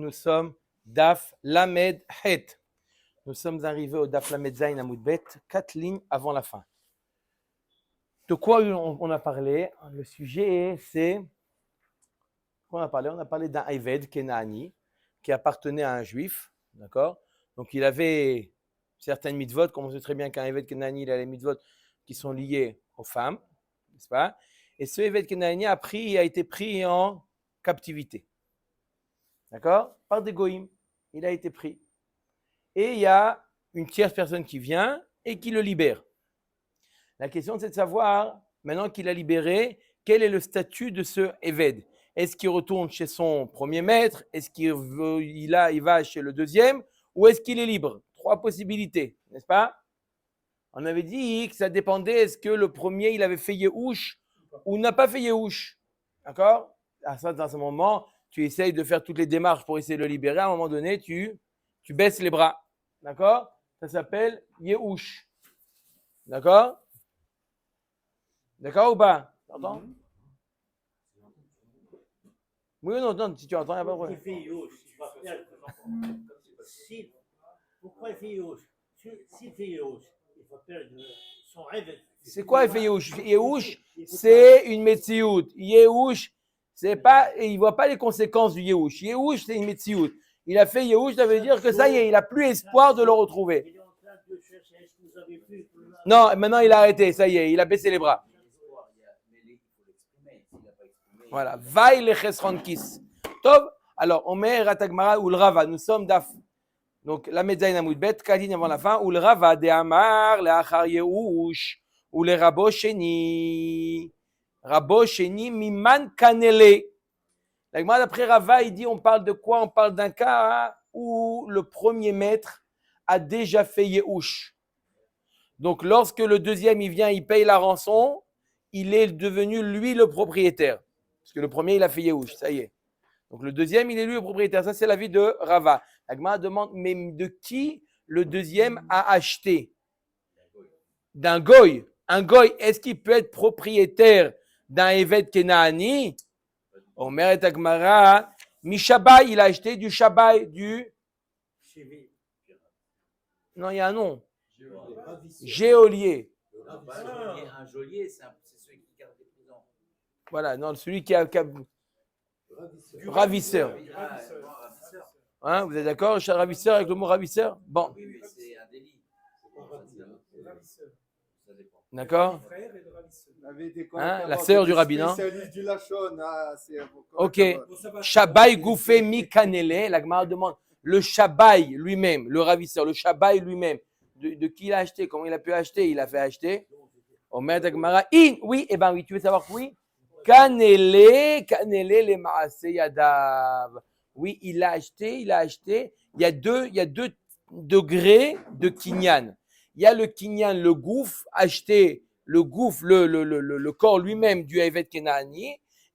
Nous sommes Daf Lamed Het. Nous sommes arrivés au Daf Lamed Zayin Amoud Bet, 4 lignes avant la fin. De quoi on a parlé? Le sujet, c'est... On a parlé d'un Eved Kenaani qui appartenait à un juif, d'accord? Donc il avait certaines mitzvot, comme on sait très bien qu'un Eved Kenaani, il a les mitzvot qui sont liées aux femmes, n'est-ce pas? Et ce Eved Kenaani a été pris en captivité. D'accord? Par des goïms. Il a été pris. Et il y a une tierce personne qui vient et qui le libère. La question, c'est de savoir, maintenant qu'il a libéré, quel est le statut de ce Eved? Est-ce qu'il retourne chez son premier maître? Est-ce qu'il va chez le deuxième? Ou est-ce qu'il est libre? 3 possibilités, n'est-ce pas? On avait dit que ça dépendait, est-ce que le premier, il avait fait Yehush ou n'a pas fait Yehush. D'accord? À ça, dans ce moment, tu essayes de faire toutes les démarches pour essayer de le libérer. À un moment donné, tu baisses les bras. D'accord? Ça s'appelle Yehush. D'accord? D'accord ou pas? Tu entends? Oui ou non, si tu entends, il n'y a pas de problème. Pourquoi il fait Yehush? S'il fait Yehush, il faut perdre son rêve. C'est quoi il fait Yehush? Yehush, c'est une Metsiout. Yehush, c'est pas, il ne voit pas les conséquences du Yehush. Yehush, c'est une Metsiout. Il a fait Yehush, ça veut dire que ça y est, il n'a plus espoir de le retrouver. Il est en train de chercher, est-ce que vous avez vu? Non, maintenant il a arrêté, ça y est, il a baissé les bras. Voilà. Vaille le chesronkis. Top. Alors, on met Ratagmara ou le Rava. Nous sommes d'Af. Donc, la Medzaïn Amoud Bet, Kadin avant la fin, ou le Rava de Amar, le Achar Yehush, ou le Rabo Sheni. Rabo Sheni Miman Kanele. La Gemara d'après Rava, il dit on parle de quoi? On parle d'un cas où le premier maître a déjà fait Yehush. Donc, lorsque le deuxième, il vient, il paye la rançon, il est devenu, lui, le propriétaire. Parce que le premier, il a fait Yehush, ça y est. Donc, le deuxième, il est lui le propriétaire. Ça, c'est l'avis de Rava. La Gemara demande, mais de qui le deuxième a acheté? D'un goy. Un goy, est-ce qu'il peut être propriétaire d'un Eved Kenaani? Omer et Agmara, Mishabai, il a acheté du Shabai, du... Non, il y a un nom. Géolier. Un geôlier, c'est celui qui garde les prisons. Voilà, non, celui qui a ravisseur. Hein, vous êtes d'accord, cher ravisseur, avec le mot ravisseur? Bon. Oui, oui, c'est un délit. D'accord? Hein, la sœur du rabbin. Spécialiste du Lachon. Ok. Shabai Goufé Mikanele. La Gemara demande le Shabai lui-même, le ravisseur, le Shabai lui-même. De qui il a acheté? Comment il a pu acheter? Il a fait acheter. Omer Gemara. Oui, eh bien oui, tu veux savoir que oui? Kanele le Maase Yadav. Oui, il a acheté. Il y a deux degrés de kinyan. Il y a le kinyan, le gouffre, acheter le gouffre, le corps lui-même du Eved Kenaani,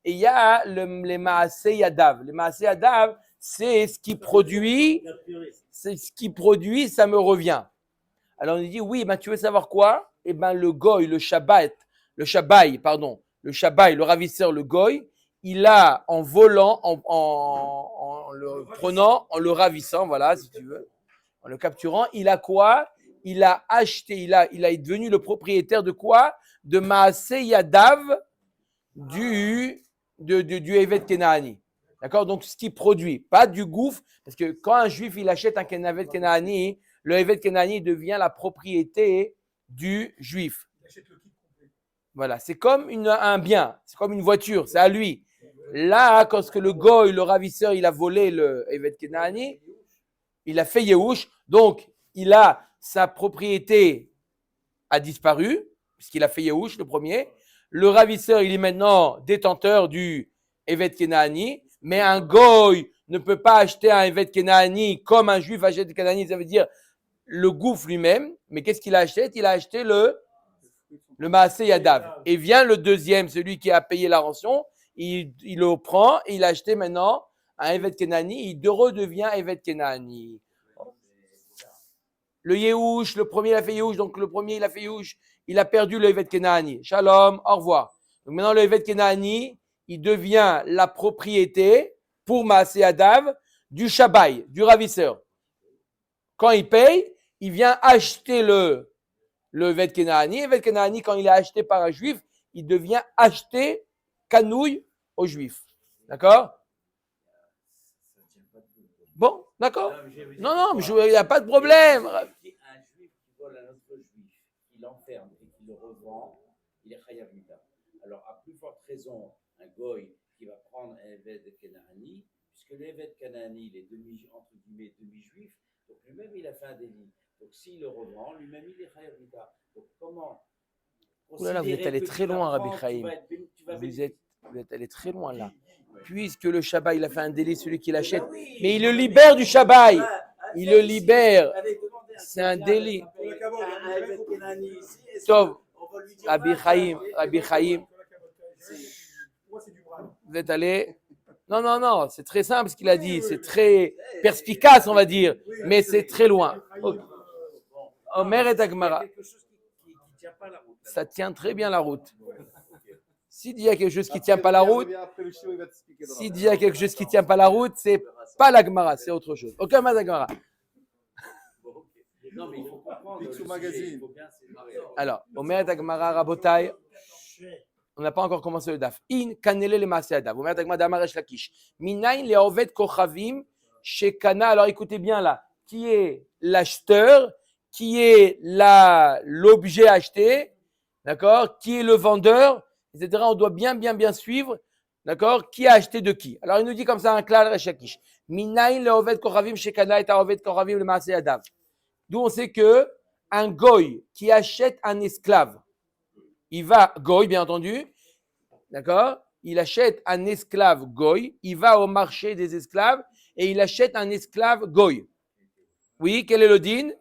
et il y a les Maase Yadav. Les Maase Yadav, c'est ce qui produit, ça me revient. Alors on dit oui, ben tu veux savoir quoi? Eh ben le goy, le shabai, le ravisseur, le goy, il a en volant, en le prenant, en le ravissant, voilà, si tu veux, en le capturant, il a quoi? Il a acheté, il est devenu le propriétaire de quoi? De Maaseh Yadav du Eved Kenaani. D'accord? Donc, ce qui produit, pas du gouffre, parce que quand un juif, il achète un Eved Kenaani, le Eved Kenaani devient la propriété du juif. Voilà, c'est comme un bien, c'est comme une voiture, c'est à lui. Là, quand le goy, le ravisseur, il a volé le Eved Kenaani, il a fait Yehush, donc sa propriété a disparu, puisqu'il a fait Yehush, le premier. Le ravisseur, il est maintenant détenteur du Eved Kenaani, mais un goy ne peut pas acheter un Eved Kenaani comme un juif achète un Kenaani, ça veut dire le gouffre lui-même. Mais qu'est-ce qu'il a acheté? Il a acheté le Maaseh Yadav. Et vient le deuxième, celui qui a payé la rançon, il le prend et il a acheté maintenant un Eved Kenaani, il redevient Eved Kenaani. Le Yehush, le premier il a fait Yehush, donc le premier il a fait Yehush, il a perdu le Eved Kenaani. Shalom, au revoir. Donc maintenant le Eved Kenaani, il devient la propriété pour Maaseh Yadav du Shabai, du ravisseur. Quand il paye, il vient acheter le Evet Kenaani. Evet Kenaani, quand il est acheté par un juif, il devient acheté canouille au juif. D'accord? Bon, d'accord. Non, mais il n'y a pas de problème. Un juif qui vole un autre juif, il l'enferme et qui le revend, il est chayav mita. Alors, à plus forte raison, un goy qui va prendre un Evet Kenaani, puisque l'Evet Kenaani, il est entre guillemets demi-juif, donc lui-même il a fait un délit. Donc s'il le revend, lui-même il est chayav mita. Donc comment? Ouh là là, vous êtes allé très loin, Rabbi Chaim. Vous êtes allé très loin là. Puisque le Shabbat, il a fait un délit, celui qui l'achète. Mais il le libère du Shabbat. Il le libère. C'est un délit. Tov, Rabbi Chaim. Vous êtes allé. Non, c'est très simple ce qu'il a dit. C'est très perspicace, on va dire. Mais c'est très loin. Omer et Agmara. Ça tient très bien la route. S'il y a quelque chose qui ne tient pas la route, c'est pas la Gemara, c'est autre chose. Ok, ma Gemara. Non, mais il faut comprendre. Alors, Omer et Gemara, Rabotai, on n'a pas encore commencé le daf. In kanele le maaseh adav. Omer et Gemara d'Amaresh Lakish. Minayin le ovet kochavim shekana. Alors, écoutez bien là. Qui est l'acheteur? Qui est l'objet acheté? D'accord? Qui est le vendeur? Etc. On doit bien suivre, d'accord, qui a acheté de qui. Alors, il nous dit comme ça un klal rechakish. Minayin le oved kochavim shekana et oved kochavim le maaseh adav. D'où on sait que un goy qui achète un esclave, il va, goy bien entendu, d'accord, il achète un esclave goy, il va au marché des esclaves et il achète un esclave goy. Oui, quel est le din?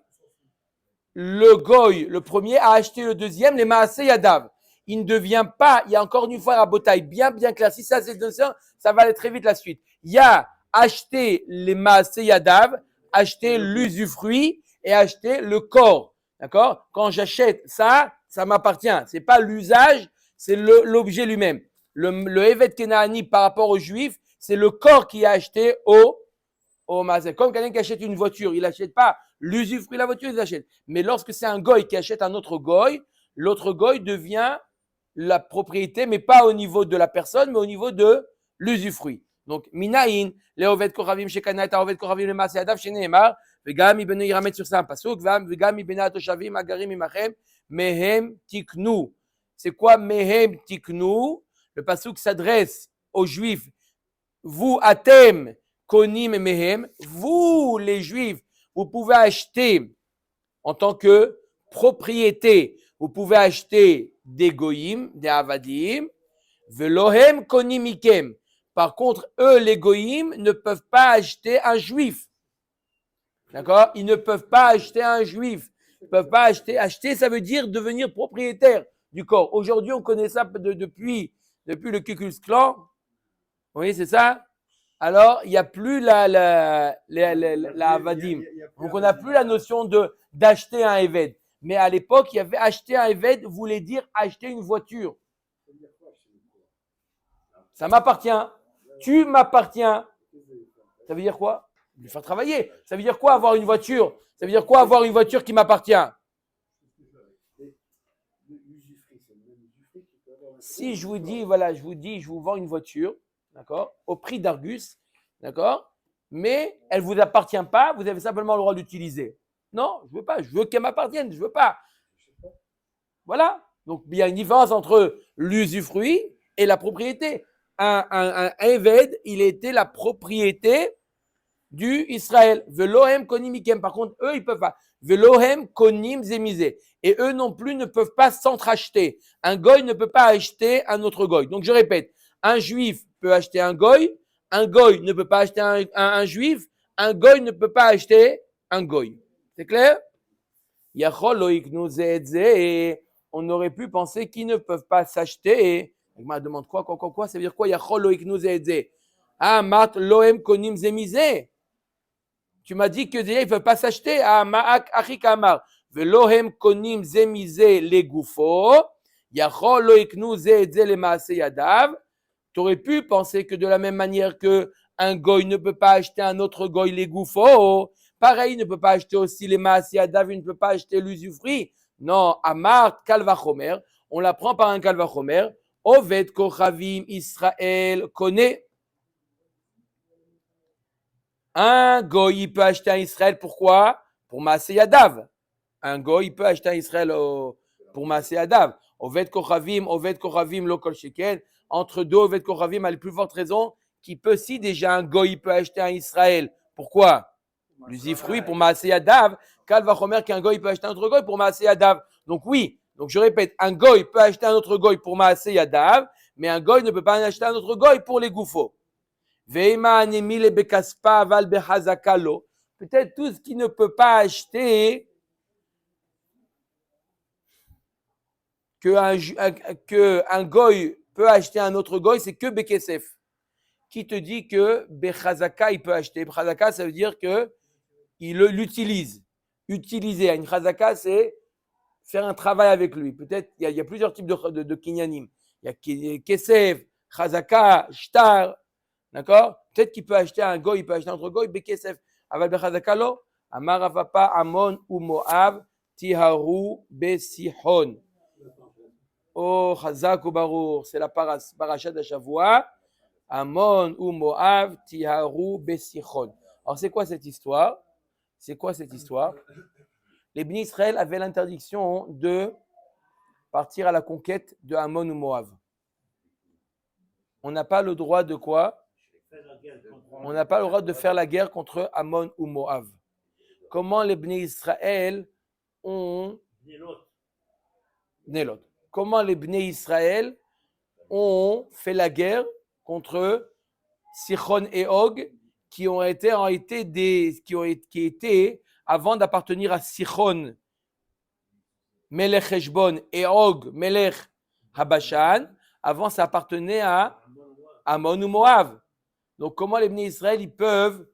Le goy, le premier, a acheté le deuxième, les maaseh adav. Il ne devient pas, il y a encore une fois à Rabotai, bien clair. Si ça c'est ça va aller très vite la suite. Il y a acheter les maaseh yadav, acheter l'usufruit et acheter le corps. D'accord? Quand j'achète ça m'appartient. C'est pas l'usage, c'est l'objet lui-même. Le Evet Kenaani par rapport aux Juifs, c'est le corps qui est acheté au maaseh. Comme quelqu'un qui achète une voiture, il n'achète pas l'usufruit de la voiture, il l'achète. Mais lorsque c'est un goy qui achète un autre goy, l'autre goy devient la propriété, mais pas au niveau de la personne, mais au niveau de l'usufruit. Donc, minaïn, les oved kochavim shekana et oved kochavim le maaseh adav sheneemar, vegam ibn Yiramet sur ça un pasuk, vegam ibn atoshavim agarim imachem, mehem tiknu. C'est quoi mehem tiknu? Le pasuk s'adresse aux juifs. Vous, atem, konim et mehem, vous, les juifs, vous pouvez acheter en tant que propriété. Vous pouvez acheter des goyim, des avadim, velohem konimikem. Par contre, eux, les goyim, ne peuvent pas acheter un juif. D'accord? Ils ne peuvent pas acheter un juif. Ils ne peuvent pas acheter. Acheter, ça veut dire devenir propriétaire du corps. Aujourd'hui, on connaît ça depuis le Ku Klux Klan. Oui, c'est ça? Alors, il n'y a plus la avadim. Donc, on n'a plus la notion d'acheter un éved. Mais à l'époque, il y avait acheter un éved voulait dire acheter une voiture. Ça m'appartient. Tu m'appartiens. Ça veut dire quoi? Me faire travailler. Ça veut dire quoi avoir une voiture? Ça veut dire quoi avoir une voiture qui m'appartient? Si je vous dis, voilà, je vous vends une voiture, d'accord, au prix d'Argus, d'accord, mais elle ne vous appartient pas, vous avez simplement le droit d'utiliser. Non, je ne veux pas, je veux qu'elle m'appartienne, je ne veux pas. Voilà. Donc, il y a une différence entre l'usufruit et la propriété. Un Eved, il était la propriété du Israël. Velohem konim ikem. Par contre, eux, ils peuvent pas. Velohem konim zemizé. Et eux non plus ne peuvent pas s'entre-acheter. Un goy ne peut pas acheter un autre goy. Donc, je répète, un juif peut acheter un goy ne peut pas acheter un juif, un goy ne peut pas acheter un goy. C'est clair? Yachol lo iknu ze et ze. On aurait pu penser qu'ils ne peuvent pas s'acheter. Il m'a demandé quoi? Ça veut dire quoi? Yachol lo iknu ze et ze. Ah, mat lohem konim zemizé. Tu m'as dit que déjà ils ne peuvent pas s'acheter. Ah, ma'ak achik amar. Velohem konim zemizé le gufo. Yachol lo iknu ze et ze le maaseh yadav. Tu aurais pu penser que de la même manière que un goy ne peut pas acheter un autre goy les goufos. Pareil, il ne peut pas acheter aussi les maasiadav, il ne peut pas acheter l'usufruit. Non, Amar Kalvachomer, on l'apprend par un Kalvachomer. Oved Kochavim Israël connaît. Un goy, il peut acheter un Israël, pourquoi? Pour maaseyadav. Un goy, il peut acheter un Israël pour maaseyadav. Oved Kochavim, lo kol sheken. Entre deux, Oved Kochavim a la plus forte raison qu'il peut, si déjà un goy, il peut acheter un Israël. Pourquoi? L'usufruit pour maaseyadav. Kal vachomer qu'un goy peut acheter un autre goy pour maaseyadav. Donc oui, donc je répète, un goy peut acheter un autre goy pour maaseyadav, mais un goy ne peut pas acheter un autre goy pour les goufos. Peut-être tout ce qui ne peut pas acheter que un goy peut acheter un autre goy, c'est que Bekesef. Qui te dit que Bechazaka il peut acheter? Bechazaka, ça veut dire que il l'utilise. Utiliser. Une Chazaka, c'est faire un travail avec lui. Peut-être il y a plusieurs types de kinyanim. Il y a Kesef, Chazaka, Shtar. D'accord? Peut-être qu'il peut acheter un goy, il peut acheter un autre goy, Bekesef. Aval Bechazaka lo. Amar Avapa, Amon ou Moab, Tiharu Besihon. Oh, Chazak ou Barour, c'est la parasha de Shavua. Amon ou Moab, Tiharu Besichon. Alors, c'est quoi cette histoire? Les Bnei Israël avaient l'interdiction de partir à la conquête de Amon ou Moab. On n'a pas le droit de quoi? On n'a pas le droit de faire la guerre contre Amon ou Moab. Comment les Bnei Israël ont... Nélot. Comment les Bnei Israël ont fait la guerre contre Sichon et Og, qui étaient avant d'appartenir à Sichon, Melech Heshbon, et Og, Melech Habashan. Avant, ça appartenait à Amon ou Moab. Donc, comment les Bnei Israël ils peuvent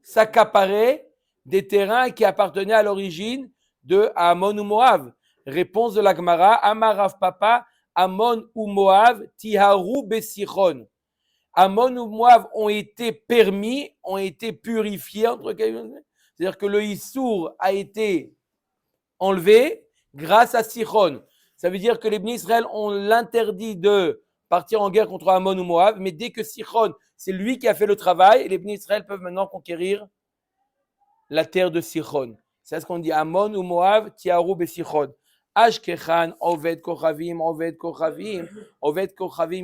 s'accaparer des terrains qui appartenaient à l'origine de Amon ou Moab? Réponse de la Gemara, Amar Rav Papa, Amon ou Moab, Tiharu Besichon. Amon ou Moab ont été permis, ont été purifiés, c'est-à-dire que le Issour a été enlevé grâce à Sichon. Ça veut dire que les Bnei Israël ont l'interdit de partir en guerre contre Amon ou Moab, mais dès que Sichon, c'est lui qui a fait le travail, les Bnei Israël peuvent maintenant conquérir la terre de Sichon. C'est ce qu'on dit, Amon ou Moab, Tiharu Besichon. Ashkechan, Oved Kochavim,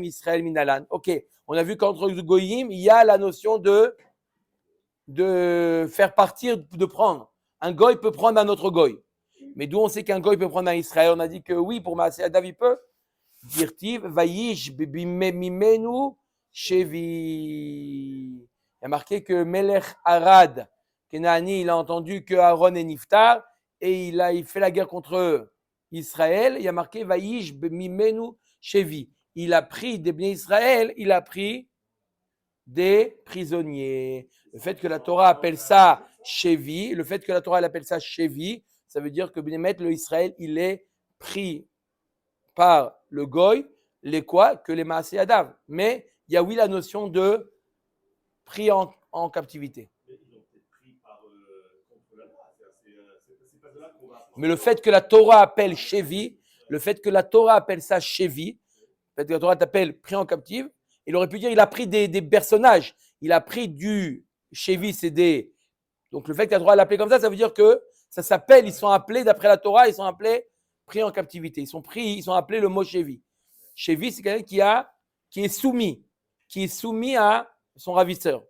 Israël Minalan. Ok, on a vu qu'entre les Goyim, il y a la notion de faire partir, de prendre. Un Goy peut prendre un autre Goy. Mais d'où on sait qu'un Goy peut prendre un Israël? On a dit que oui, pour Maaseyadav, il peut. Dirtiv, Vayish, Mimenu, Shevi. Il y a marqué que Melech Arad, Kenani, il a entendu que Aaron est Niftar et il fait la guerre contre Israël. Il y a marqué Vayish, Mimenu, Shevi. Il a pris des Bnei Israël, il a pris des prisonniers. Le fait que la Torah appelle ça Shevi, ça veut dire que Bnemet, le Israël, il est pris par le Goy, les quoi? Que les Maaseyadav. Mais il y a oui la notion de pris en captivité. Mais le fait que la Torah appelle Shevi, le fait que la Torah appelle ça Shevi, le fait que la Torah t'appelle pris en captive, il aurait pu dire il a pris des personnages, il a pris du Shevi, c'est des... Donc le fait que la Torah l'appelle comme ça veut dire que ça s'appelle, ils sont appelés, d'après la Torah, ils sont appelés pris en captivité. Ils sont appelés le mot Shevi. Shevi, c'est quelqu'un qui est soumis à son ravisseur.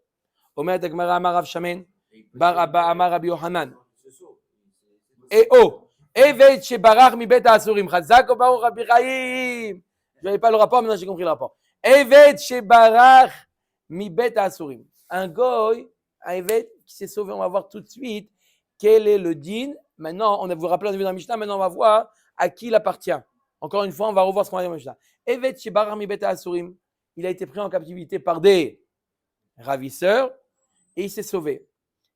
Omer Dagmara Amar Rav Shamen, Bar Abba Amar Rabbi Yohanan. Et Evet Shebarach mi Bet Asurim, Chazak ou Baruch Rabbi Chaim. Je n'avais pas le rapport, maintenant j'ai compris le rapport. Evet Shebarach mi Bet Asurim. Un goy, un Evet qui s'est sauvé, on va voir tout de suite quel est le din. Maintenant, vous vous rappelez, on a vu dans la Mishnah, maintenant on va voir à qui il appartient. Encore une fois, on va revoir ce qu'on a dit dans la Mishnah. Evet Shebarach mi Bet Asurim. Il a été pris en captivité par des ravisseurs et il s'est sauvé.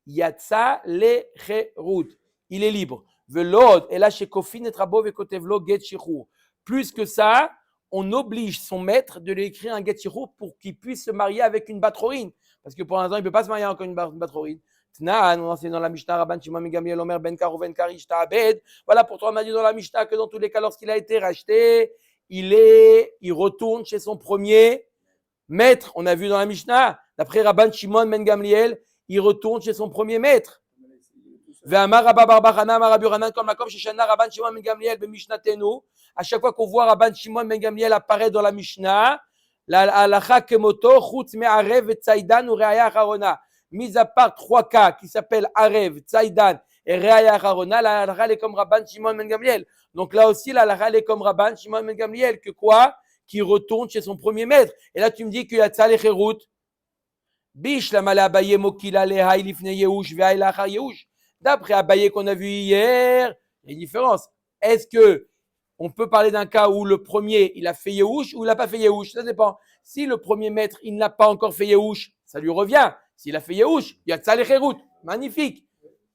Yatsa le cherut. Il est libre. Velod, et là chez Kofin et Trabo et Kotevlo get shichur. Plus que ça, on oblige son maître de lui écrire un Getchiro pour qu'il puisse se marier avec une Batrorine. Parce que pour l'instant, il ne peut pas se marier encore une Batrorine. Tnan, on enseigne dans la Mishnah, Rabban Shimon ben Gamliel Omer ben Kar Uven Kar Ishta Abed. Voilà pourquoi on a dit dans la Mishnah que dans tous les cas, lorsqu'il a été racheté, il retourne chez son premier maître. On a vu dans la Mishnah, d'après Rabban Shimon ben Gamliel, il retourne chez son premier maître. Ve'amar Rabba bar Bachana, Amar Rabbi Yochanan, comme la kom Sheshana Rabban Shimon ben Gamliel ben Mishnatenu. À chaque fois qu'on voit Rabban Shimon ben Gamliel apparaître dans la Mishnah, la halacha kemoto chutz me'arev et tzaidan ou re'aya acharona. Mis à part 3 cas qui s'appellent arev, tzaidan et re'aya acharona, la halacha est comme Rabban Shimon ben Gamliel. Donc là aussi, la halacha est comme Rabban Shimon ben Gamliel, que quoi? Qui retourne chez son premier maître. Et là, tu me dis qu'il y a tzal et cherut. Bish la mala abaye mokila leha ilifne yehush ve'ay lachar yehush. D'après Abaye qu'on a vu hier, il y a une différence. Est-ce que on peut parler d'un cas où le premier, il a fait Yehush ou il n'a pas fait Yehush? Ça dépend. Si le premier maître, il n'a pas encore fait Yehush, ça lui revient. S'il a fait Yehush, il y a Tzal et Cherut. Magnifique.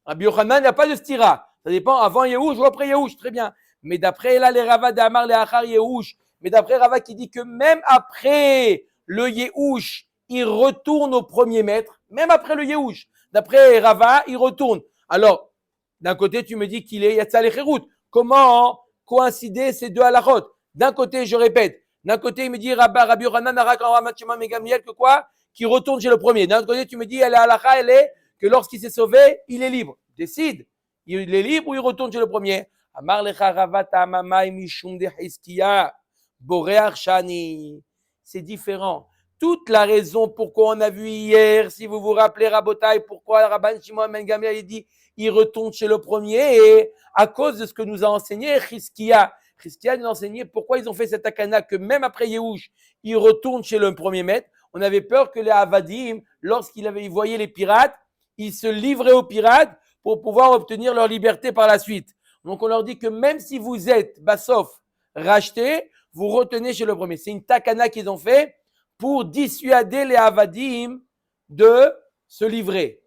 Rabbi Yochanan, il n'y a pas de stira. Ça dépend avant Yehush ou après Yehush. Très bien. Mais d'après là, les Rava d'Amar, les Achar Yehush. Mais d'après Rava qui dit que même après le Yehush, il retourne au premier maître. Même après le Yehush. D'après Rava, il retourne. Alors, d'un côté, tu me dis qu'il est Yatzal et Cherut. Comment coïncider ces deux halakhot? D'un côté, je répète, d'un côté, il me dit Rabbi Yochanan, Rabban Shimon ben Gamliel, que quoi? Qui retourne chez le premier. D'un autre côté, tu me dis, la halakha, elle est que lorsqu'il s'est sauvé, il est libre. Décide. Il est libre ou il retourne chez le premier? Amar lecha ravata amamai mishum de Hizkiya, boreach shani. C'est différent. Toute la raison pourquoi on a vu hier, si vous vous rappelez Rabotai, pourquoi Rabban Shimon ben Gamliel, il dit, il retourne chez le premier, et à cause de ce que nous a enseigné Hizkiya. Hizkiya nous a enseigné pourquoi ils ont fait cette akana, que même après Yehush, il retourne chez le premier maître. On avait peur que les Avadim, lorsqu'ils voyaient les pirates, ils se livraient aux pirates pour pouvoir obtenir leur liberté par la suite. Donc on leur dit que même si vous êtes Bassof racheté, vous retenez chez le premier. C'est une takana qu'ils ont fait pour dissuader les Avadim de se livrer.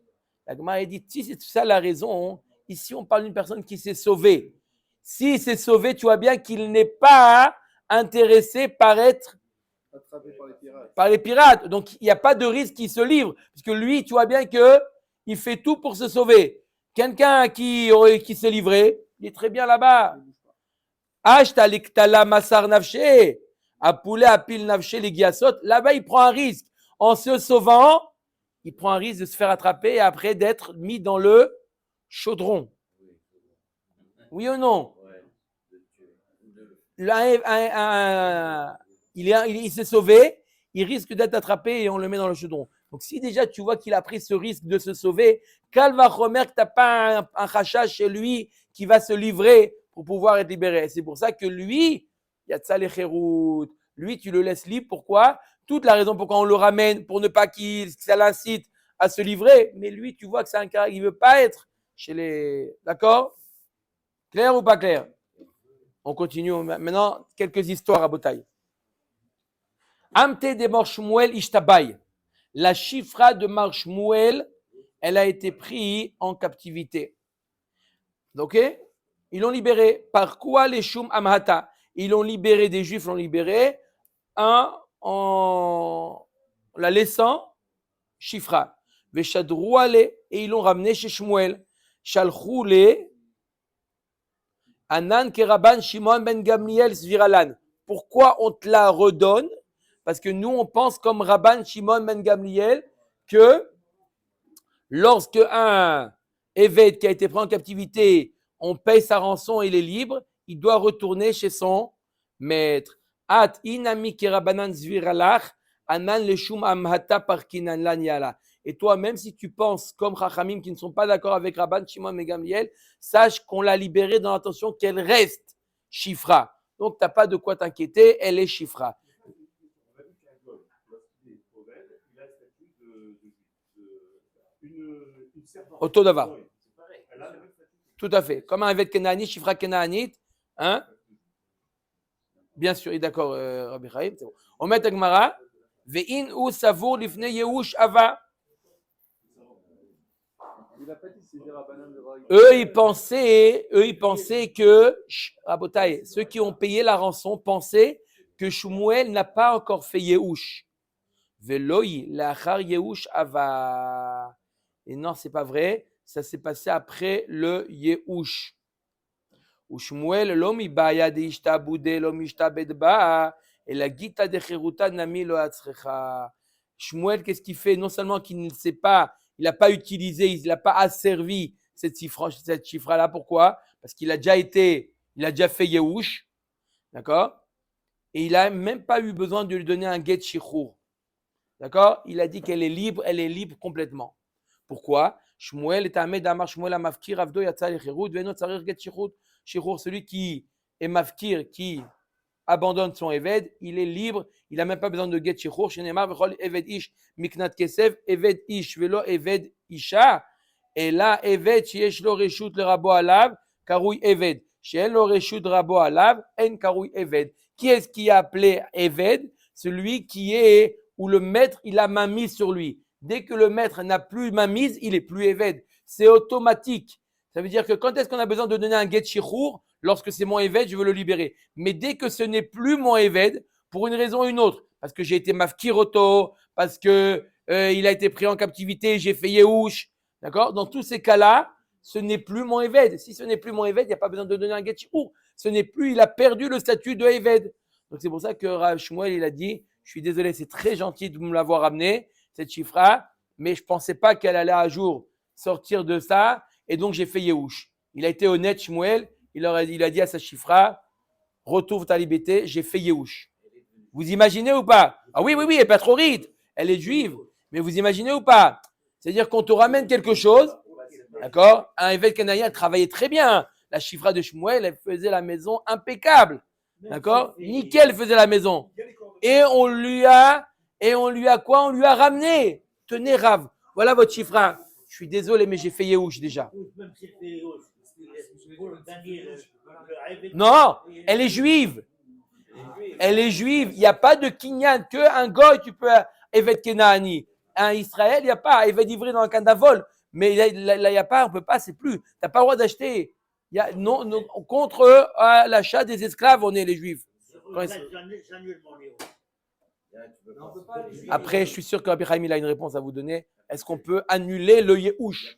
La Gemara dit, si c'est ça la raison, ici on parle d'une personne qui s'est sauvée. S'il s'est sauvé, tu vois bien qu'il n'est pas intéressé par être attrapé par les pirates. Donc il n'y a pas de risque qu'il se livre, parce que lui, tu vois bien qu'il fait tout pour se sauver. Quelqu'un qui s'est livré, il est très bien là-bas. Là-bas, il prend un risque. En se sauvant, il prend un risque de se faire attraper et après d'être mis dans le chaudron. Oui ou non? Il s'est sauvé, il risque d'être attrapé et on le met dans le chaudron. Donc si déjà tu vois qu'il a pris ce risque de se sauver, Kalva Chomer, que tu n'as pas un rachat chez lui qui va se livrer pour pouvoir être libéré. C'est pour ça que lui, il y a Tzal et Cherut. Lui, tu le laisses libre. Pourquoi? Toute la raison pourquoi on le ramène, pour ne pas que ça l'incite à se livrer. Mais lui, tu vois que c'est un caractère, il ne veut pas être chez les... D'accord? Clair ou pas clair? On continue. Maintenant, quelques histoires à Botaï. Amte de Marshmuel Ishtabay. La chifra de Marshmuel, elle a été prise en captivité. Ok? Ils l'ont libéré. Par quoi les Shum Amhata? Ils l'ont libéré, des Juifs l'ont libéré en la laissant chifra. Veshadrouale, et ils l'ont ramené chez Shmuel. Shalchoule Anan Keraban Shimon ben Gamliel Zviralan. Pourquoi on te la redonne? Parce que nous, on pense comme Rabban Shimon ben Gamliel que lorsque un évêque qui a été pris en captivité, on paye sa rançon et il est libre, il doit retourner chez son maître. At inami kerabanan zviralach anan leshum amhata parkinan lanyala. Et toi, même si tu penses comme Chachamim qui ne sont pas d'accord avec Rabban Shimon ben Gamliel, sache qu'on l'a libérée dans l'intention qu'elle reste chifra. Donc, tu n'as pas de quoi t'inquiéter, elle est chifra. Autodava. Tout à fait. Comme un évêque Kenaanite, chifra Kenaanite. Hein? Bien sûr, il est d'accord, Rabbi Chaim. C'est bon. On met à Gemara. Ve'in u savour lifne yehush ava. Eux, ils pensaient que, Rabotai, ceux qui ont payé la rançon pensaient que Shmuel n'a pas encore fait Yehush. Veloi lachar Yehush ava. Et non, c'est pas vrai. Ça s'est passé après le Yehush. Ou Shmuel lo mi baya de ishta bude lo mishta bedba et la gita de cheruta nami lo atzrecha. Shmuel, qu'est-ce qu'il fait? Non seulement qu'il ne sait pas, il n'a pas utilisé, il n'a pas asservi cette chiffre-là. Pourquoi? Parce qu'il a déjà fait Yehush, d'accord? Et il n'a même pas eu besoin de lui donner un get shichur. D'accord? Il a dit qu'elle est libre complètement. Pourquoi? Shmuel est un Amar Shmuel a mafkir avdo yatsa lecherut veno tsarir get shichur. Shichur, celui qui est mafkir, qui abandonne son eved, il est libre, il n'a même pas besoin de get shichur. Shenemar vechol eved ish miknat kesef eved ish velo eved isha. Et là, eved sheyesh lo reshut le rabo alav karoui eved. She'en lo reshut rabo alav en karoui eved. Qui est-ce qui a appelé eved? Celui qui est où le maître, il a main mise sur lui. Dès que le maître n'a plus main mise, il est plus éved. C'est automatique. Ça veut dire que quand est-ce qu'on a besoin de donner un get shichur? Lorsque c'est mon éved, je veux le libérer. Mais dès que ce n'est plus mon éved, pour une raison ou une autre, parce que j'ai été mafkiroto, parce que il a été pris en captivité, j'ai fait yehush, d'accord? Dans tous ces cas-là, ce n'est plus mon éved. Si ce n'est plus mon éved, il n'y a pas besoin de donner un get shichur. Ce n'est plus, il a perdu le statut de éved. Donc c'est pour ça que Rav Shmuel, il a dit, je suis désolé, c'est très gentil de me l'avoir amené, cette chiffre-là, mais je ne pensais pas qu'elle allait un jour sortir de ça, et donc j'ai fait Yehush. Il a été honnête, Shmuel, il a dit à sa chiffra, retrouve ta liberté, j'ai fait Yehush. Vous imaginez ou pas? Ah oui, elle n'est pas trop ride, elle est juive, mais vous imaginez ou pas? C'est-à-dire qu'on te ramène quelque chose, d'accord? Un évêque canadien travaillait très bien. La chiffra de Shmuel, elle faisait la maison impeccable, d'accord? Nickel faisait la maison. Et on lui a quoi? On lui a ramené. Tenez, Rav, voilà votre chiffre. Je suis désolé, mais j'ai fait Yehush déjà. Non, elle est juive. Elle est juive. Il n'y a pas de kinyan. Un goy, tu peux Evet Kenaani. Un Israël, il n'y a pas. Evet Ivri dans un candavol. Mais là, il n'y a pas, on ne peut pas, c'est plus. Tu n'as pas le droit d'acheter. Non, contre l'achat des esclaves, on est les juifs. Après, je suis sûr que Rabbi Chaim, il a une réponse à vous donner. Est-ce qu'on peut annuler le Yehush?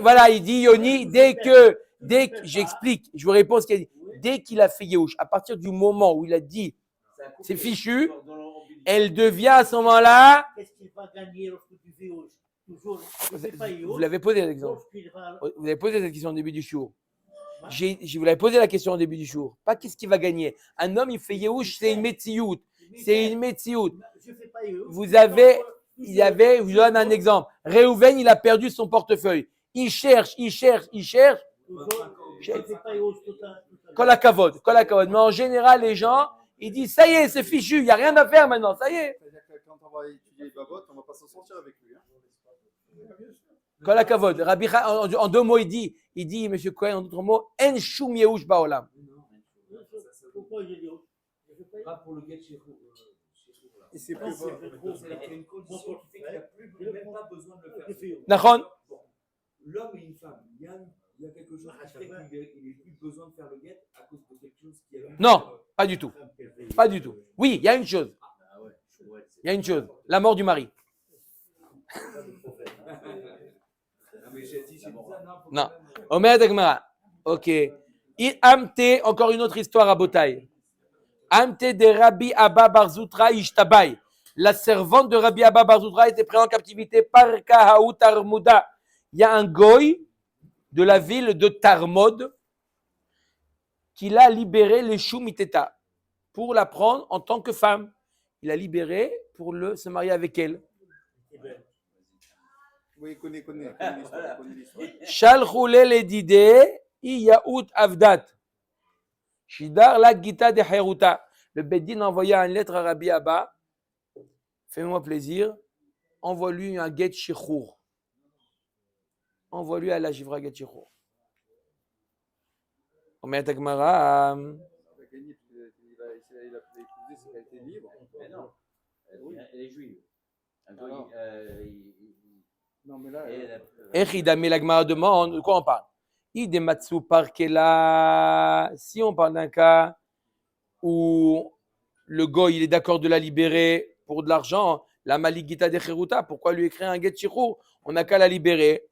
Voilà, il dit Yoni, dès que j'explique, je vous réponds ce qu'il a dit. Dès qu'il a fait Yehush, à partir du moment où il a dit c'est fichu, elle devient à ce moment-là. Qu'est-ce qu'il va gagner lorsque tu fais Yehush? Vous l'avez posé l'exemple. Vous avez posé cette question au début du show. Je vous l'avais posé la question au début du jour. Pas qu'est-ce qu'il va gagner. Un homme, il fait Yehush, c'est une métiout. C'est une métiout. Je vous donne un exemple. Réhouven, il a perdu son portefeuille. Il cherche. Kolakavod. Mais en général, les gens, ils disent, ça y est, c'est fichu, il n'y a rien à faire maintenant, ça y est. Quand on va étudier Babot, on ne va pas s'en sortir avec lui. Kolakavod. Rabbi, en deux mots, il dit, M. Cohen, en d'autres mots, En shum Yehush ba'olam. Pourquoi je dis Pas pour le get chez vous. Et c'est plus C'est une condition qui fait qu'il n'a plus même pas besoin de le faire. Nachon? L'homme et une femme, il y a quelque chose qui fait qu'il n'ait plus besoin de faire le guet à cause de quelque chose qui a eu. Non, pas du tout. Pas du tout. Oui, il y a une chose. Il y a une chose. La mort du mari. Non. Omer Dagmara. Ok. Amte, encore une autre histoire à Botaï. Amte de Rabbi Abba Barzoutra Ishtabai. La servante de Rabbi Abba Barzoutra était prise en captivité par Kahaou Tarmuda. Il y a un goy de la ville de Tarmod qui l'a libéré les Shumiteta pour la prendre en tant que femme. Il l'a libérée pour se marier avec elle. Oui, connaît l'histoire. Shalchoule le dide Iyaout Avdat. Shidar la Gita de Heruta. Le Beddin a envoyé une lettre à Rabbi Abba. Fais-moi plaisir. Envoie-lui un get shichur. Envoie-lui à la Jivra get shichur. Omer Tagmara. Il a épousé, c'est qu'elle était libre. Mais non, elle est juive. Non, mais là. Echida, mais la Gemara demande, de quoi on parle? Idematsu parkela. Si on parle d'un cas où le goy il est d'accord de la libérer pour de l'argent, la maligita de Cheruta, pourquoi lui écrire un get shichur? On n'a qu'à la libérer.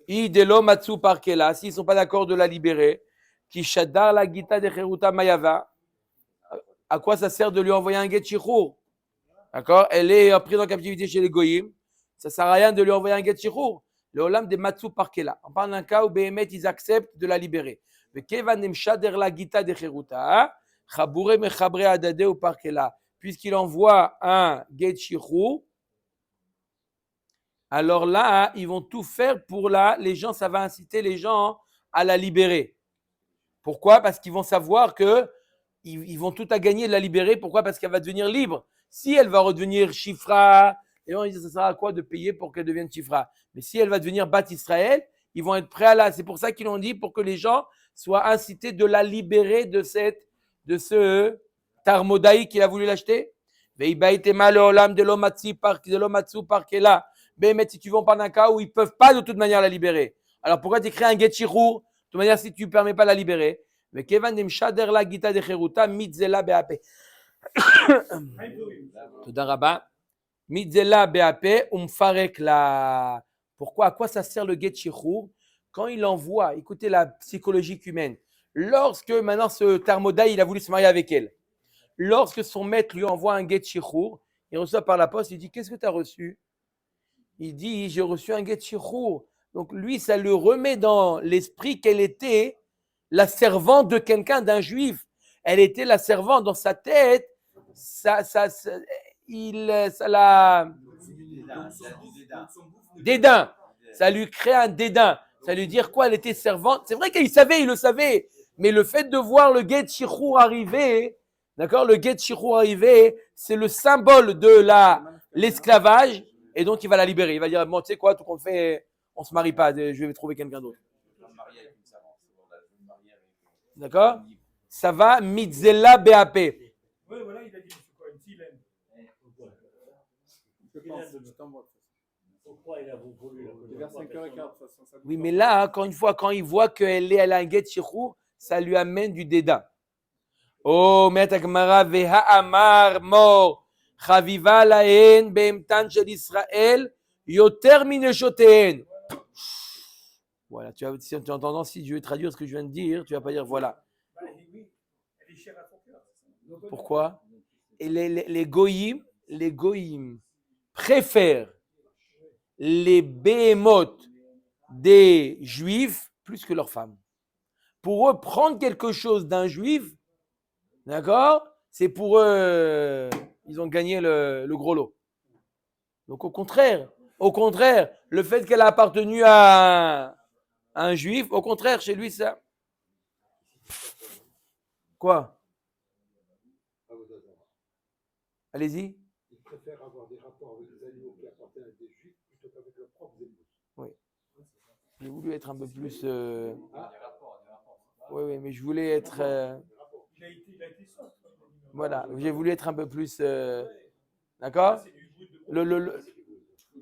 Idelo matsu parkela. S'ils ne sont pas d'accord de la libérer, qui shadar la gita de Cheruta mayava. À quoi ça sert de lui envoyer un get shichur? D'accord? Elle est prise en captivité chez les goyim. Ça ne sert à rien de lui envoyer un get shichur. Le olam de matsu parkela. On parle d'un cas où Behemet ils acceptent de la libérer. Mais kevanem shader la gita de Cheruta, chabure mechabre adade ou parkela. Puisqu'il envoie un get shichur, alors là, ils vont tout faire pour les gens, ça va inciter les gens à la libérer. Pourquoi? Parce qu'ils vont savoir que ils vont tout à gagner de la libérer. Pourquoi? Parce qu'elle va devenir libre. Si elle va redevenir Shifra, et on dit ça sert à quoi de payer pour qu'elle devienne Shifra? Mais si elle va devenir Bat Israël, ils vont être prêts à la. C'est pour ça qu'ils l'ont dit, pour que les gens soient incités de la libérer de ce Tarmodaï qu'il a voulu l'acheter. Mais si tu veux, on parle d'un cas où ils ne peuvent pas de toute manière la libérer. Alors pourquoi tu écris un get shichur? De toute manière, si tu ne permets pas de la libérer. Mais Kevan Demshader la Gita de Cheruta, Mitzela Beape. Toda Rabba. Mitzela Beape, Umfarek la. Pourquoi? À quoi ça sert le get shichur? Quand il envoie, écoutez la psychologie humaine. Lorsque maintenant ce Tarmodaï, il a voulu se marier avec elle. Lorsque son maître lui envoie un get shichur, il reçoit par la poste, il dit qu'est-ce que tu as reçu? Il dit j'ai reçu un get shichur. Donc lui, ça le remet dans l'esprit qu'elle était la servante de quelqu'un, d'un juif. Elle était la servante dans sa tête. Ça l'a dédain. Ça lui crée un dédain. Ça lui dire quoi? Elle était servante. C'est vrai qu'il savait, il le savait. Mais le fait de voir le get shichur arriver, d'accord, le get shichur arriver, c'est le symbole de l'esclavage. Et donc il va la libérer. Il va dire bon, tu sais quoi, tout qu'on fait, on se marie pas. Je vais trouver quelqu'un d'autre. D'accord? Ça va, Mitzela BAP. Oui, voilà, il a dit, c'est quoi, une silène. Pourquoi il a voulu Vers 5h15, oui, mais là, encore une fois, quand il voit qu'elle a un get shichur, ça lui amène du dédain. Oh, Met Gemara veha amar mor chaviva lahen beemtan shel Israël yoter mineshoteen. Voilà, si tu entends, si je vais traduire ce que je viens de dire, tu vas pas dire voilà. Oui, elle est chère à son cœur. Pourquoi? Et les goyim préfèrent les béhémotes des juifs plus que leurs femmes. Pour eux, prendre quelque chose d'un juif, d'accord, c'est pour eux, ils ont gagné le gros lot. Donc au contraire, le fait qu'elle a appartenu à un juif, au contraire, chez lui, ça. Quoi? Allez-y. Ils préfèrent avoir des rapports avec des animaux qui appartiennent à des juifs plutôt qu'avec leurs propres animaux. Oui. J'ai voulu être un peu plus. Oui, mais je voulais être. Il a été soft. Voilà, j'ai voulu être un peu plus. D'accord?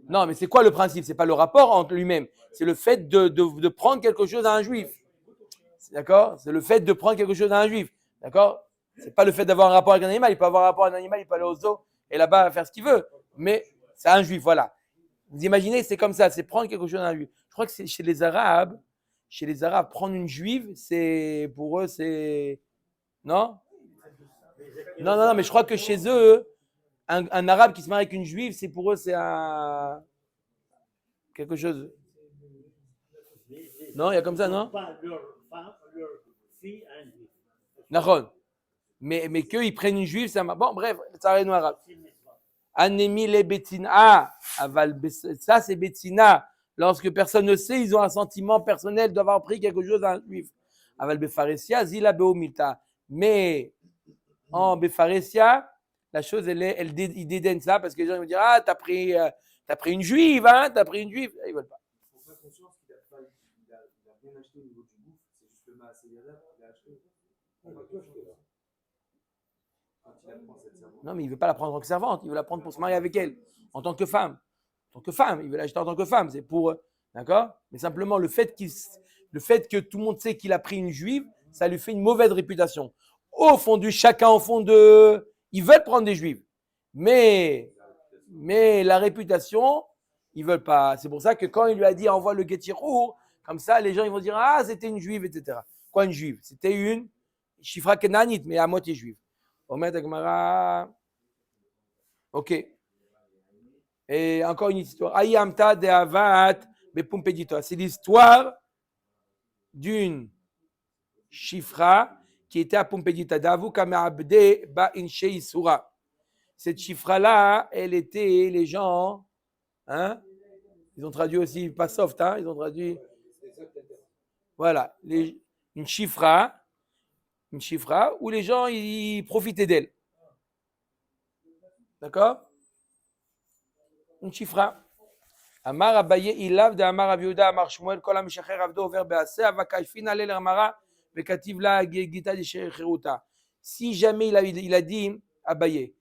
Non, mais c'est quoi le principe? C'est pas le rapport entre lui-même. C'est le fait de prendre quelque chose à un juif. D'accord? C'est le fait de prendre quelque chose à un juif. D'accord? C'est pas le fait d'avoir un rapport avec un animal. Il peut avoir un rapport avec un animal, il peut aller au zoo et là-bas faire ce qu'il veut. Mais c'est un juif, voilà. Vous imaginez, c'est comme ça, c'est prendre quelque chose à un juif. Je crois que c'est chez les Arabes, prendre une juive, c'est pour eux, c'est. Non? Non, mais je crois que chez eux, un arabe qui se marie avec une juive, c'est pour eux, c'est quelque chose. Non, il y a comme ça, non? Pas leur femme, leur fille à un juif. Nahon. Mais qu'ils prennent une juive, ça. Bon, bref, ça arrive arabe. Anémie les betina. Ça, c'est betina. Lorsque personne ne sait, ils ont un sentiment personnel d'avoir pris quelque chose à un juif. Aval befaresia, zila beomilta. Mais en befaresia, la chose, ils dédaignent ça parce que les gens vont dire ah, t'as pris une juive, hein, t'as pris une juive. Ils veulent pas. Pour sa conscience qu'il a bien acheté au niveau du gouffre, c'est juste le Maaseyada qu'il a acheté. On va tout acheter là. Quand il apprend cette servante. Non, mais il ne veut pas la prendre en tant que servante, il veut la prendre pour se marier avec elle, en tant que femme. En tant que femme, il veut l'acheter en tant que femme. C'est pour. D'accord? Mais simplement, le fait que tout le monde sait qu'il a pris une juive, ça lui fait une mauvaise réputation. Au fond chacun au fond de, ils veulent prendre des juifs. Mais la réputation, ils veulent pas. C'est pour ça que quand il lui a dit envoie le Getirou, comme ça, les gens ils vont dire ah c'était une juive, etc. Quoi une juive? C'était une Shifra Kenanite, mais à moitié juive. Omer Gemara. Ok. Et encore une histoire. Ayamta de Avat Bepumpedito. C'est l'histoire d'une Shifra qui était à Pumpedita. Davu Kameabde Ba Inche Isura. Cette Shifra-là, elle était les gens. Hein? Ils ont traduit aussi, pas soft, hein? Ils ont traduit. Voilà. Une Shifra où les gens ils profitaient d'elle. D'accord? Une Shifra. Amar Abaye ilav de Amar Abiuda Amar Shmuel kol ha-mishacher avdo over be'aseh avakashfin alel amara vekativ la gita de shechiruta. Si jamais il a dit Abaye,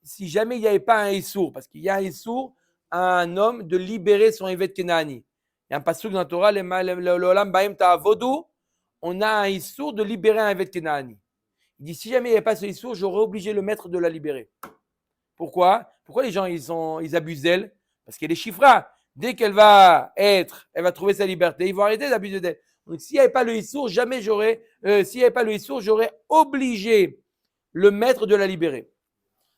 si jamais il n'y avait pas un issour, parce qu'il y a un issour à un homme de libérer son evet kenani. Il y a un pasuk dans la Torah, l'olam bahem ta'avodu, on a un issour de libérer un evet kenani. Il dit si jamais il n'y avait pas ce issour, j'aurais obligé le maître de la libérer. Pourquoi les gens ils abusent d'elle? Parce qu'elle est chifra. Dès qu'elle va trouver sa liberté, ils vont arrêter d'abuser d'elle. Donc s'il n'y avait pas le issour, j'aurais obligé le maître de la libérer.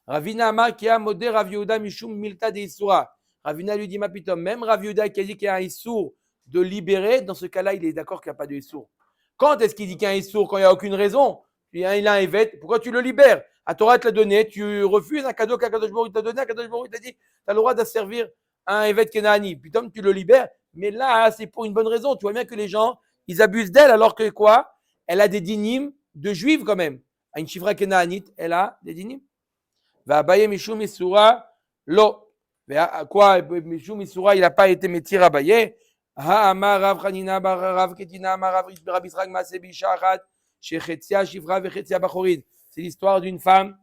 Ravina Amar qui a modé Rav Yehuda Mishum Milta de Issoura. Ravina lui dit ma pitom, même Rav Yehuda qui a dit qu'il y a un issour de libérer, dans ce cas-là, il est d'accord qu'il n'y a pas de issour. Quand est-ce qu'il dit qu'il y a un issour? Quand il n'y a aucune raison. Il a un evet, pourquoi tu le libères? À Torah te l'a donné, tu refuses un cadeau qu'Akadosh Baruch t'a donné, Akadosh Baruch t'a dit, tu as le droit de servir un evet Kenani. Putain, tu le libères, mais là, c'est pour une bonne raison. Tu vois bien que les gens, ils abusent d'elle, alors que quoi? Elle a des dynimes de juifs quand même. À une chifra Kenanite, elle a des dynimes. Va Abaye Mishum Isura, lo. Quoi? Mishum Isura, il n'a pas été métir Abaye. Ha Amar Rav Chanina Bar Rav Ketina Amar Rav Israq Masebi Shachat. C'est l'histoire d'une femme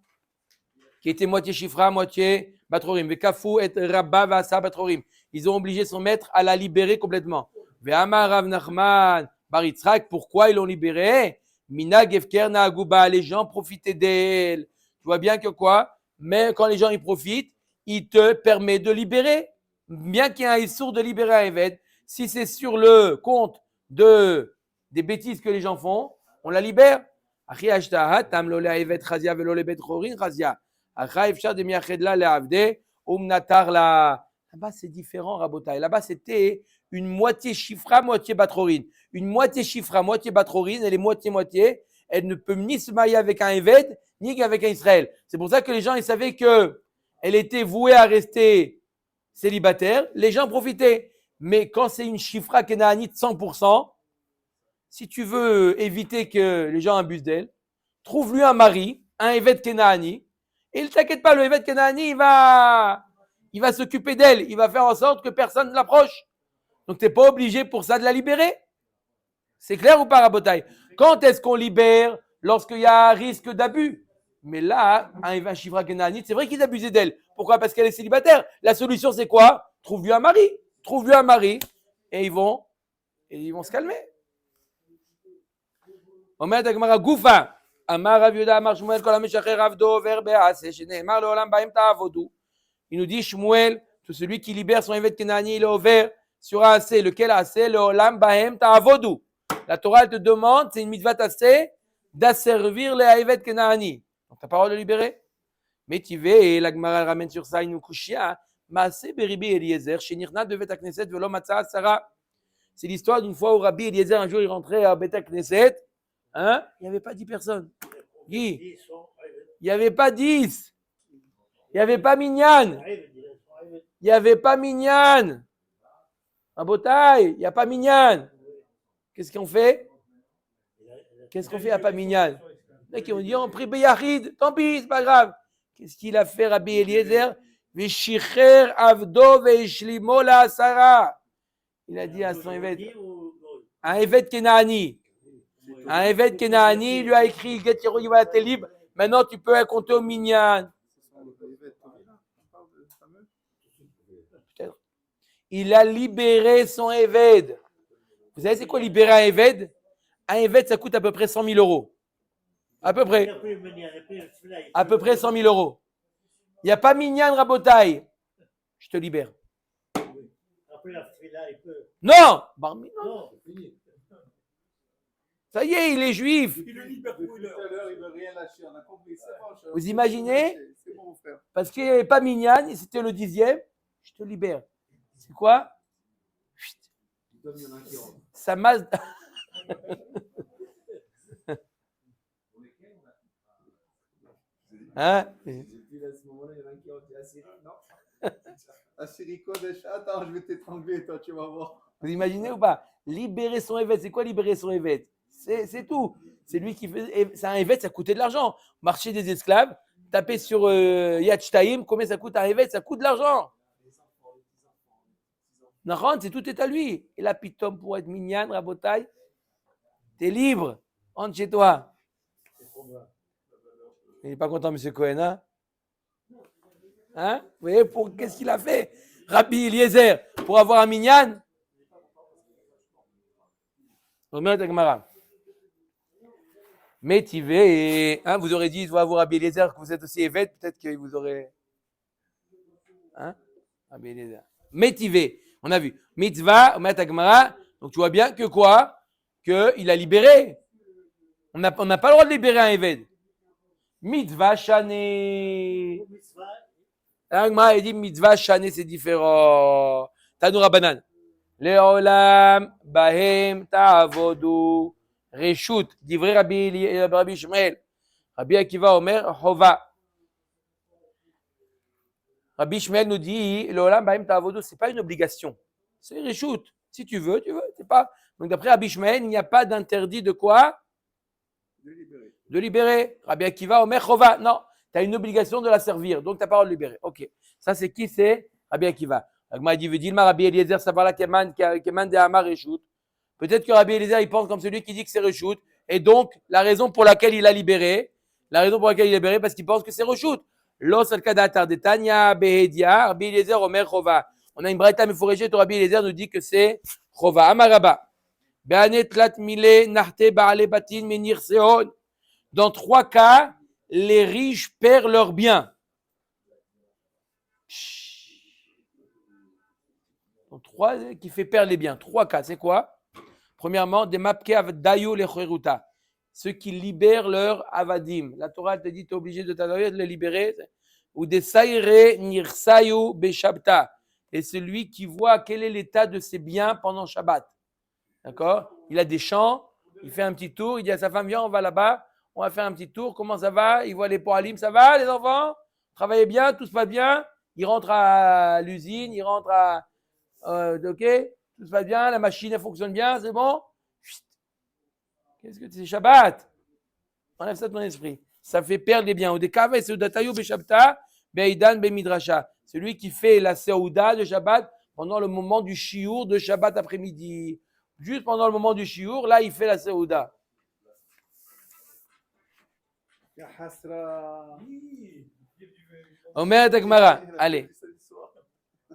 qui était moitié chifra, moitié batrorim. Vekafu et rabba vasa batrorim. Ils ont obligé son maître à la libérer complètement. Ve'amar Rav Nachman bar Yitzhak, pourquoi ils l'ont libérée? Mina gefker na'aguba, les gens profitaient d'elle. Tu vois bien que quoi? Mais quand les gens y profitent, il te permet de libérer. Bien qu'il y ait un issour de libérer un évêque, si c'est sur le compte des bêtises que les gens font, on la libère. Là-bas, c'est différent, Rabotai. Là-bas, c'était une moitié chifra, moitié batrorine. Une moitié chifra, moitié batrorine, elle est moitié-moitié. Elle ne peut ni se marier avec un Éved, ni avec un Israël. C'est pour ça que les gens, ils savaient qu'elle était vouée à rester célibataire. Les gens profitaient. Mais quand c'est une chifra kénaanite 100%, si tu veux éviter que les gens abusent d'elle, trouve-lui un mari, un évêque Kenaani, et ne t'inquiète pas, le évêque Kenaani, il va s'occuper d'elle, il va faire en sorte que personne ne l'approche. Donc, tu n'es pas obligé pour ça de la libérer. C'est clair ou pas, Rabotai? Quand est-ce qu'on libère? Lorsqu'il y a un risque d'abus. Mais là, un évêque Shifra Kenaani, c'est vrai qu'ils abusaient d'elle. Pourquoi? Parce qu'elle est célibataire. La solution, c'est quoi? Trouve-lui un mari. Trouve-lui un mari, et ils vont se calmer. אומרת הגמרא גופה, אמר רב יהודה אמר שמואל כל המשחרר עבדו עובר בעשה שנאמר לעולם בהם תעבודו. Il nous dit Shmuel, tout celui qui libère son évêque Kenani, il est ouvert sur un assez. Lequel assez? L'olam bahem ta'avodu. La Torah elle te demande, c'est une mitzvah assez, d'asservir les évêques Kenani. Donc t'as parole de libérer. Mais tu veux, et la Gemara ramène sur ça, il nous couchia, Maaseh beribi Eliezer, shenirna de Bet HaKnesset velo matza Sarah. C'est l'histoire d'une fois où Rabbi Eliezer, un jour, il rentrait à Bet HaKnesset. Hein? Il n'y avait pas 10 personnes. Guy, il n'y avait pas 10. Il n'y avait pas Minyan. Il n'y avait pas Minyan. Un botaille, il n'y a pas Minyan. Qu'est-ce qu'on fait? Qu'est-ce qu'on fait à pas Minyan? Les qui ont dit on prie Beyachid, tant pis, c'est pas grave. Qu'est-ce qu'il a fait Rabbi Eliezer? Veshicher avdo veishlimo la Sarah. Il a dit à son évêque, un évêque Kenaani. Un évêque Kenaani lui a écrit Getiru Yivala t'es libre. Maintenant tu peux compter au Minyan. Peut-être. Il a libéré son Eved. Vous savez c'est quoi libérer un Eved? Un Eved, ça coûte à peu près 100 000 euros. À peu près. À peu près 100 000 euros. Il n'y a pas minyan rabotaï. Je te libère. Après la fila, il peut. Non, Bar mitzvah. Non. Ça y est, il est juif. Il le libère pour une heure. Tout à l'heure, il veut rien lâcher. On a compris. C'est bon, cher. Vous imaginez? C'est bon, mon frère. Parce qu'il n'y avait pas minyan, et c'était le 10e. Je te libère. C'est quoi? Il donne, il y en a un qui rentre. Ça masse. Hein? J'ai vu à ce moment-là, il y en a un qui rentre. Non. Assiri Kodesh. Attends, je vais t'étrangler, toi, tu vas voir. Vous imaginez ou pas? Libérer son évêque, c'est quoi libérer son évêque? C'est tout. C'est lui qui fait. C'est un évêque, ça coûtait de l'argent. Marché des esclaves, taper sur Yad Shtaim, combien ça coûte un évêque? Ça coûte de l'argent. Naran, c'est tout est à lui. Et là, pitom pour être minyan, rabotaï, t'es libre. Rentre chez toi. Il n'est pas content, M. Cohen, hein? Hein? Vous voyez, qu'est-ce qu'il a fait? Rabbi Eliezer, pour avoir un minyan? Omer Tagmara. Métivé, hein, vous aurez dit, il doit avoir Rabbi Eliezer, que vous êtes aussi évêque, peut-être qu'il vous aurait. Hein? Rabbi Eliezer. Métivé, on a vu. Mitzvah, Omer Tagmara. Donc tu vois bien que quoi? Qu'il a libéré. On n'a pas le droit de libérer un évêque. Mitzvah chané. Agmara, il dit mitzvah chané, c'est différent. Tanoura banane. Leolam bahem ta'avodu reshut divrei Rabbi Shmuel. Rabbi Akiva Omer Hova. Rabbi Shmuel nous dit Leolam bahem ta'avodu, c'est pas une obligation, c'est reshut. Si tu veux, c'est pas. Donc d'après Rabbi Shmuel, il n'y a pas d'interdit de quoi? De libérer. Rabbi Akiva Omer Hova. Non, tu as une obligation de la servir, donc tu n'as pas le droit de libérer. Ok. Ça c'est qui? C'est Rabbi Akiva. Agma dit, Dilma Rabbi Eliezer, ça va là, Keman de Hamar Reshut. Peut-être que Rabbi Eliezer, il pense comme celui qui dit que c'est Reshut. Et donc, la raison pour laquelle il a libéré, parce qu'il pense que c'est Reshut. Los al-Kadatar de Tanya Behedia, Rabbi Eliezer Omer Chova. On a une braïta méforégée, Rabbi Eliezer nous dit que c'est Chova. Amaraba. Be'anet lat mile narte ba'ale batin menir seon. Dans 3 cas, les riches perdent leurs biens. Donc 3 qui fait perdre les biens. 3 cas, c'est quoi? Premièrement, des mapke dayo le cheruta. Ceux qui libèrent leur avadim. La Torah te dit, tu es obligé de les libérer. Ou des saire nirsayu beshabta. Et celui qui voit quel est l'état de ses biens pendant Shabbat. D'accord? Il a des champs, il fait un petit tour, il dit à sa femme, viens, on va là-bas, on va faire un petit tour, comment ça va? Il voit les poalim, ça va les enfants? Travaillez bien, tout se passe bien? Il rentre à l'usine, il rentre à... ok, tout se passe bien, la machine elle fonctionne bien, c'est bon? Chut. Qu'est-ce que c'est Shabbat? Enlève ça de ton esprit. Ça fait perdre les biens. Ou des kaveh, c'est udatayu beshabta, beidan bemidrasha. Celui qui fait la seouda de Shabbat pendant le moment du shiur de Shabbat après-midi. Juste pendant le moment du shiur, là il fait la seouda. Omer et Agmara.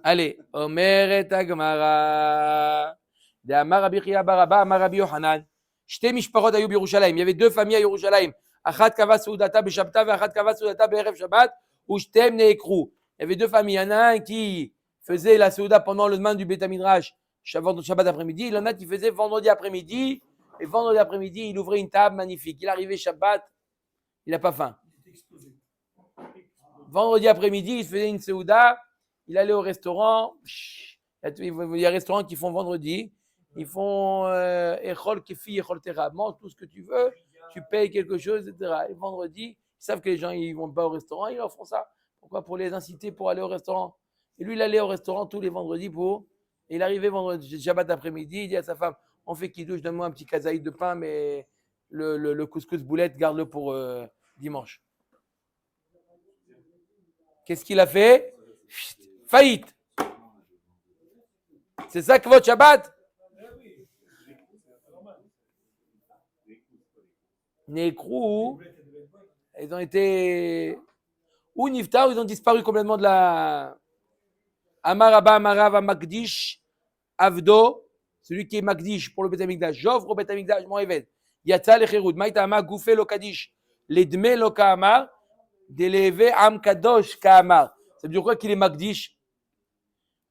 Allez. Omer et Agmara. De Amar Rabbi Chia bar Abba, Amar Rabbi Yohanan. Shte mishparot ayu b'Yerushalayim. Il y avait 2 familles à Yerushalayim. Achat kava seudata b'Shabta ve'achat kava seudata be'erev Shabbat. Ou shtem ne'ekru. Il y avait 2 familles. Il y en a un qui faisait la seuda pendant le lendemain du Beth Midrash, Shabbat après-midi. Il y en a qui faisait vendredi après-midi. Et vendredi après-midi, il ouvrait une table magnifique. Il arrivait Shabbat, il n'a pas faim. Vendredi après-midi, il faisait une seuda. Il allait au restaurant. Il y a des restaurants qui font vendredi. Ils font Echol Kefi, Echol Tera. Mange tout ce que tu veux. Tu payes quelque chose, etc. Et vendredi, ils savent que les gens ils vont pas au restaurant. Ils leur font ça. Pourquoi? Pour les inciter pour aller au restaurant. Et lui, il allait au restaurant tous les vendredis pour. Et il arrivait vendredi, Shabbat après-midi. Il dit à sa femme, on fait kidouche, donne-moi un petit kazaïd de pain, mais le couscous boulette, garde-le pour dimanche. Qu'est-ce qu'il a fait? Faillite. C'est ça que votre Shabbat? Nekrou, ils ont été ou Nifta, ou ils ont disparu complètement de la. Amar Abba Amarav Amakdish Avdo, celui qui est Makdish pour le Bet Amikdash, j'offre au Bet Amikdash mon Eved. Yatsa lecherut, Maïtama Goufé lo Kadish, Ledme lo Kaamar, Deleve Am Kadosh Kaamar. Ça veut dire quoi qu'il est Makdish?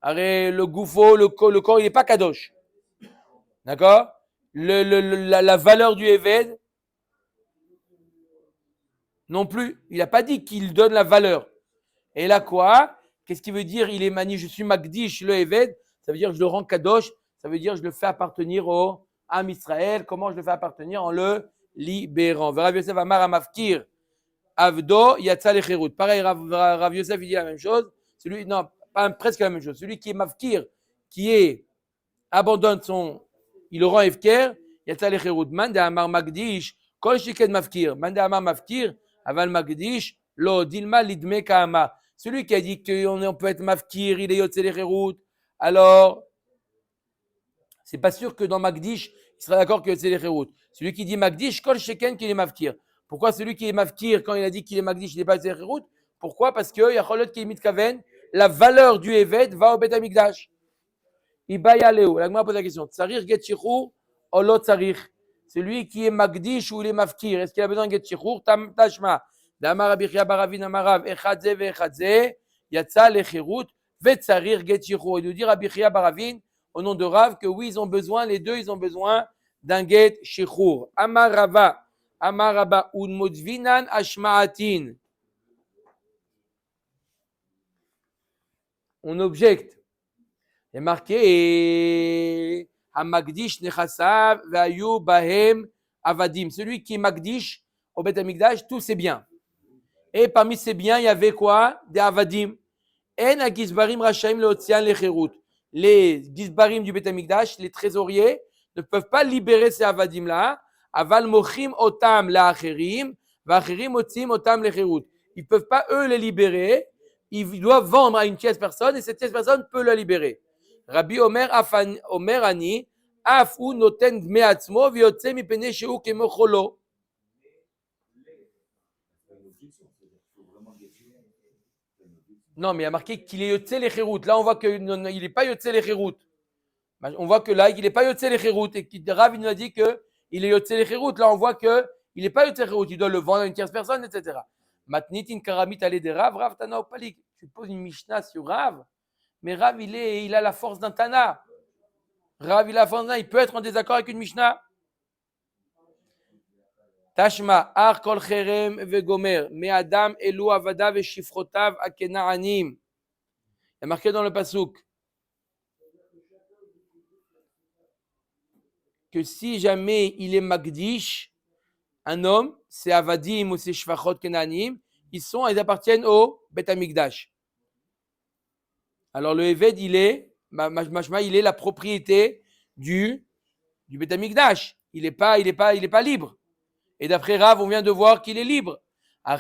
Arrête, le goufo, le corps, il n'est pas Kadosh. D'accord? La valeur du Eved, non plus. Il n'a pas dit qu'il donne la valeur. Et là, quoi? Qu'est-ce qui veut dire? Il est mani, je suis Makdish, le Eved. Ça veut dire que je le rends Kadosh. Ça veut dire que je le fais appartenir au Am Israël. Comment je le fais appartenir? En le libérant. Rav Yosef Amar Amafkir. Avdo, Yatsa lecherut. Pareil, Rav Yosef, il dit la même chose. Celui, non, pas presque la même chose. Celui qui est Mafkir, qui est, abandonne son, il le rend Efker, Yatsa lecherut. Mande Amar Magdish, Kol Shiken Mafkir. Mande Amar Mafkir, Aval Magdish, Lo Dilma Lidme Kaama. Celui qui a dit qu'on peut être Mafkir, il est Yotze lecherut. Alors, c'est pas sûr que dans Magdish, il sera d'accord que c'est les Khérout. Celui qui dit Magdish, Kol Sheken, qu'il est Mafkir. Pourquoi celui qui est Mafkir, quand il a dit qu'il est Magdish, il n'est pas les Khérout? Pourquoi? Parce que Yacholot qui est Mitkaven, la valeur du Evet va au Bet Amikdash. Ibaya Leo. La Gemara pose la question. Tsarir Get Shichur, Olo Tsarir. Celui qui est Magdish ou il est Mafkir, est-ce qu'il a besoin de Get Shichur? Tashma. Damar Abichia Baravin Amarav, Echadze Vechadze, Yatsa le Khérout, Ve Tsarir Get Shichur. Il nous dit Abichia Baravin, au nom de Rav, que oui, ils ont besoin, les deux, ils ont besoin d'un get shichur. Amarava, unmodvinan ashmaatin. On objecte. Il est marqué Hamagdish nechasav vayu bahem avadim. Celui qui est Magdish au Bet Amikdash, tous ses biens. Et parmi ces biens, il y avait quoi? Des avadim. En agizbarim rachaim leotzian lecherut. Les gizbarim du Bet Amikdash, les trésoriers, ne peuvent pas libérer ces avadim-là. Aval mochim otam la'acherim, va'acherim otzim otam lecherut. Ils ne peuvent pas, eux, les libérer. Ils doivent vendre à une tierce personne et cette tierce personne peut la libérer. Rabbi Omer Ani, Afu noten dme atzmo v'yotze mipene shehu kemo cholo. Non, mais il y a marqué qu'il est Yotze les Khérout. Là, on voit qu'il n'est pas Yotze les Khérout. On voit que là, il n'est pas Yotze les Khérout. Et Rav, il nous a dit qu'il est Yotze les Khérout. Là, on voit qu'il n'est pas Yotze les Khérout. Il doit le vendre à une tierce personne, etc. Matnitin karamit allé de Rav, Rav Tana Opalik. Tu poses une Mishnah sur Rav, mais Rav, il a la force d'un Tana. Rav, il a la force d'un Tana. Il peut être en désaccord avec une Mishnah. Tashma, ar kol cherem vegomer, me adam elu avada veshifrotav akenaanim. Il y a marqué dans le pasuk que si jamais il est Magdish, un homme, c'est avadim ou c'est shvachot kenaanim, ils appartiennent au Bet Amikdash. Alors le Eved, il est la propriété du Bet Amikdash. Il n'est pas libre. Et d'après Rav, on vient de voir qu'il est libre. On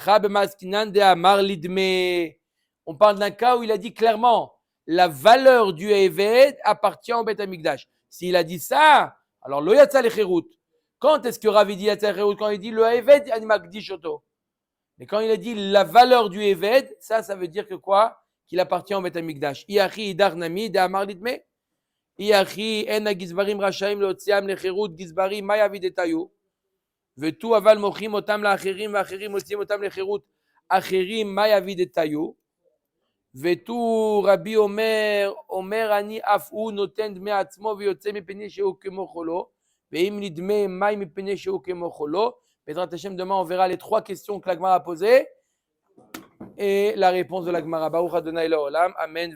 parle d'un cas où il a dit clairement la valeur du Eved appartient au Bet Amikdash. S'il a dit ça, alors lo yatsa lecherut. Quand est-ce que Rav dit yatsa lecherut? Quand il dit le Eved animakdish oto. Mais quand il a dit la valeur du Eved, ça veut dire que quoi? Qu'il appartient au Bet Amikdash. Iachi idar nami de amar lidme. Iachi en agizbarim rashaim leotziam lecherut gizbarim mayavid etayu. Vetu aval mochim otam la'acherim va'acherim otzim otam lecherut acherim mayavid etayu. Vetu Rabbi Omer ani afu noten dme atzmo v'yotze mipnei shehu kemo cholo ve'im nidme may mipnei shehu kemo cholo. Pedrat Hashem, demain on verra les trois questions que la Gemara a posées et la réponse de la Gemara. Baruch Adonai Le'olam. Amen.